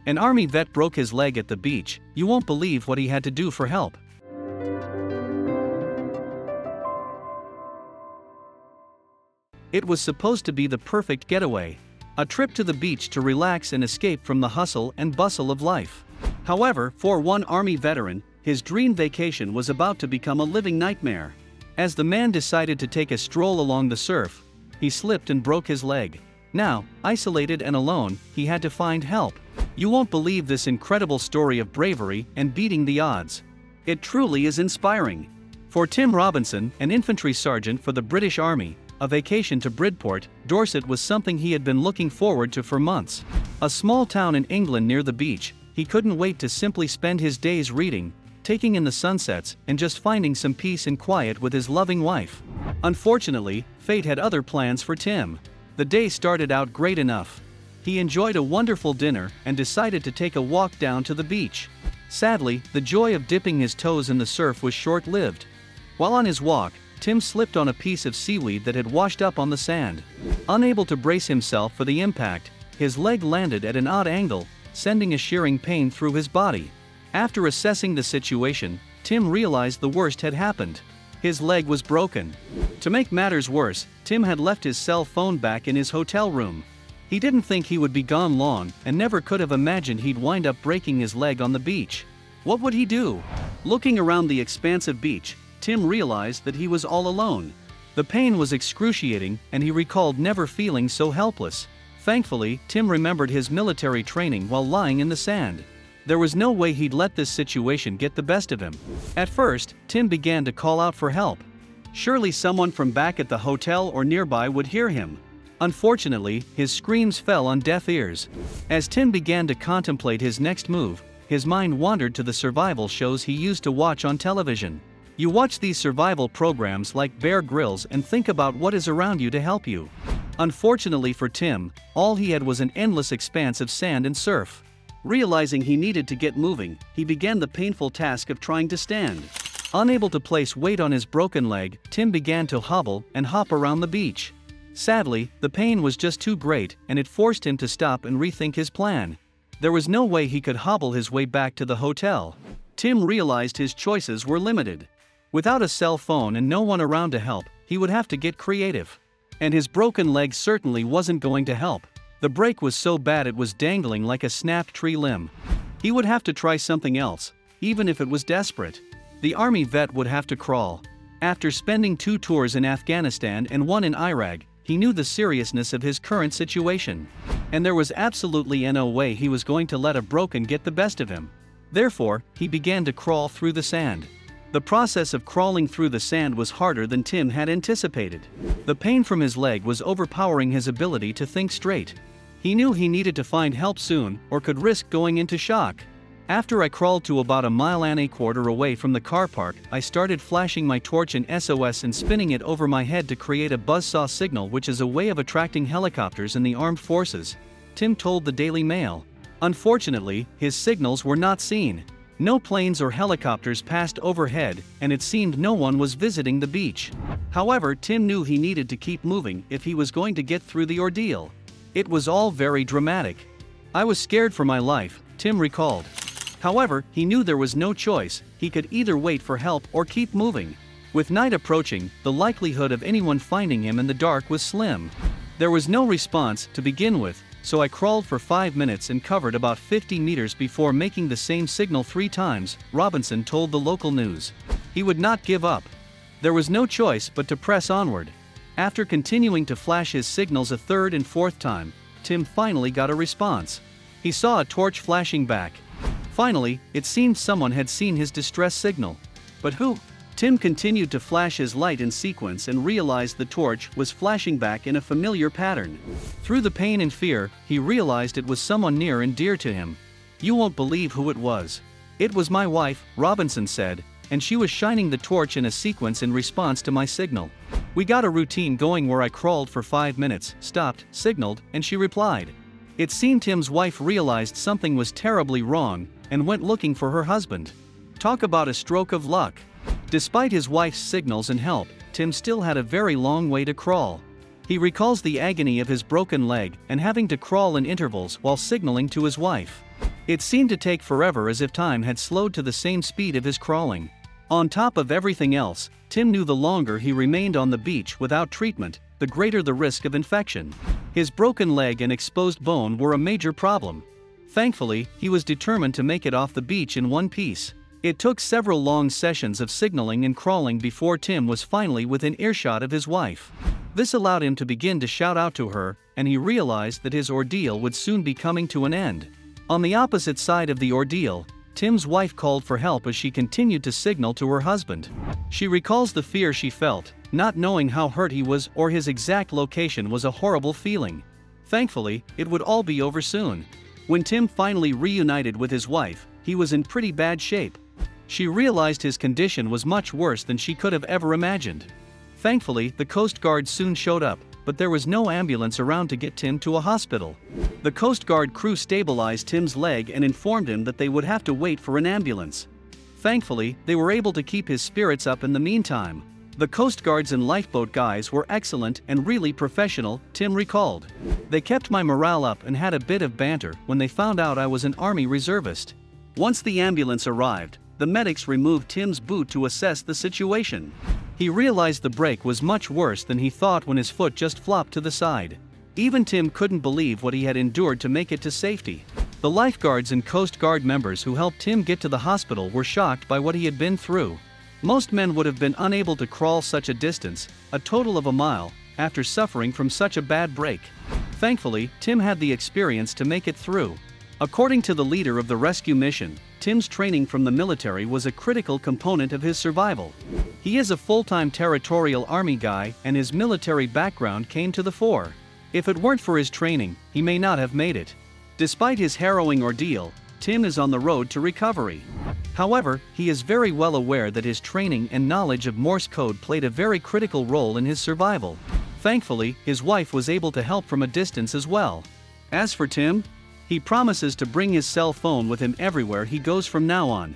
An army vet broke his leg at the beach. You won't believe what he had to do for help. It was supposed to be the perfect getaway. A trip to the beach to relax and escape from the hustle and bustle of life. However, for one army veteran, his dream vacation was about to become a living nightmare. As the man decided to take a stroll along the surf, he slipped and broke his leg. Now, isolated and alone, he had to find help. You won't believe this incredible story of bravery and beating the odds. It truly is inspiring. For Tim Robinson, an infantry sergeant for the British Army, a vacation to Bridport, Dorset was something he had been looking forward to for months. A small town in England near the beach, he couldn't wait to simply spend his days reading, taking in the sunsets, and just finding some peace and quiet with his loving wife. Unfortunately, fate had other plans for Tim. The day started out great enough. He enjoyed a wonderful dinner and decided to take a walk down to the beach. Sadly, the joy of dipping his toes in the surf was short-lived. While on his walk, Tim slipped on a piece of seaweed that had washed up on the sand. Unable to brace himself for the impact, his leg landed at an odd angle, sending a shearing pain through his body. After assessing the situation, Tim realized the worst had happened. His leg was broken. To make matters worse, Tim had left his cell phone back in his hotel room. He didn't think he would be gone long and never could have imagined he'd wind up breaking his leg on the beach. What would he do? Looking around the expansive beach, Tim realized that he was all alone. The pain was excruciating, and he recalled never feeling so helpless. Thankfully, Tim remembered his military training while lying in the sand. There was no way he'd let this situation get the best of him. At first, Tim began to call out for help. Surely someone from back at the hotel or nearby would hear him. Unfortunately, his screams fell on deaf ears. As Tim began to contemplate his next move, his mind wandered to the survival shows he used to watch on television. You watch these survival programs like Bear Grylls and think about what is around you to help you. Unfortunately for Tim, all he had was an endless expanse of sand and surf. Realizing he needed to get moving, he began the painful task of trying to stand. Unable to place weight on his broken leg, Tim began to hobble and hop around the beach. Sadly, the pain was just too great, and it forced him to stop and rethink his plan. There was no way he could hobble his way back to the hotel. Tim realized his choices were limited. Without a cell phone and no one around to help, he would have to get creative. And his broken leg certainly wasn't going to help. The break was so bad it was dangling like a snapped tree limb. He would have to try something else, even if it was desperate. The army vet would have to crawl. After spending 2 tours in Afghanistan and 1 in Iraq, he knew the seriousness of his current situation. And there was absolutely no way he was going to let a broken get the best of him. Therefore, he began to crawl through the sand. The process of crawling through the sand was harder than Tim had anticipated. The pain from his leg was overpowering his ability to think straight. He knew he needed to find help soon, or could risk going into shock. After I crawled to about 1.25 miles away from the car park, I started flashing my torch in SOS and spinning it over my head to create a buzzsaw signal, which is a way of attracting helicopters in the armed forces, Tim told the Daily Mail. Unfortunately, his signals were not seen. No planes or helicopters passed overhead, and it seemed no one was visiting the beach. However, Tim knew he needed to keep moving if he was going to get through the ordeal. It was all very dramatic. I was scared for my life, Tim recalled. However, he knew there was no choice. He could either wait for help or keep moving. With night approaching, the likelihood of anyone finding him in the dark was slim. There was no response to begin with, so I crawled for 5 minutes and covered about 50 meters before making the same signal 3 times, Robinson told the local news. He would not give up. There was no choice but to press onward. After continuing to flash his signals a 3rd and 4th time, Tim finally got a response. He saw a torch flashing back. Finally, it seemed someone had seen his distress signal. But who? Tim continued to flash his light in sequence and realized the torch was flashing back in a familiar pattern. Through the pain and fear, he realized it was someone near and dear to him. You won't believe who it was. It was my wife, Robinson said, and she was shining the torch in a sequence in response to my signal. We got a routine going where I crawled for 5 minutes, stopped, signaled, and she replied. It seemed Tim's wife realized something was terribly wrong and went looking for her husband. Talk about a stroke of luck. Despite his wife's signals and help, Tim still had a very long way to crawl. He recalls the agony of his broken leg and having to crawl in intervals while signaling to his wife. It seemed to take forever, as if time had slowed to the same speed of his crawling. On top of everything else, Tim knew the longer he remained on the beach without treatment, the greater the risk of infection. His broken leg and exposed bone were a major problem. Thankfully, he was determined to make it off the beach in one piece. It took several long sessions of signaling and crawling before Tim was finally within earshot of his wife. This allowed him to begin to shout out to her, and he realized that his ordeal would soon be coming to an end. On the opposite side of the ordeal, Tim's wife called for help as she continued to signal to her husband. She recalls the fear she felt. Not knowing how hurt he was or his exact location was a horrible feeling. Thankfully, it would all be over soon. When Tim finally reunited with his wife, he was in pretty bad shape. She realized his condition was much worse than she could have ever imagined. Thankfully, the Coast Guard soon showed up, but there was no ambulance around to get Tim to a hospital. The Coast Guard crew stabilized Tim's leg and informed him that they would have to wait for an ambulance. Thankfully, they were able to keep his spirits up in the meantime. The Coast Guards and lifeboat guys were excellent and really professional, Tim recalled. They kept my morale up and had a bit of banter when they found out I was an Army reservist. Once the ambulance arrived, the medics removed Tim's boot to assess the situation. He realized the break was much worse than he thought when his foot just flopped to the side. Even Tim couldn't believe what he had endured to make it to safety. The lifeguards and Coast Guard members who helped Tim get to the hospital were shocked by what he had been through. Most men would have been unable to crawl such a distance, a total of a mile, after suffering from such a bad break. Thankfully, Tim had the experience to make it through. According to the leader of the rescue mission, Tim's training from the military was a critical component of his survival. He is a full-time territorial army guy, and his military background came to the fore. If it weren't for his training, he may not have made it. Despite his harrowing ordeal, Tim is on the road to recovery. However, he is very well aware that his training and knowledge of Morse code played a very critical role in his survival. Thankfully, his wife was able to help from a distance as well. As for Tim, he promises to bring his cell phone with him everywhere he goes from now on.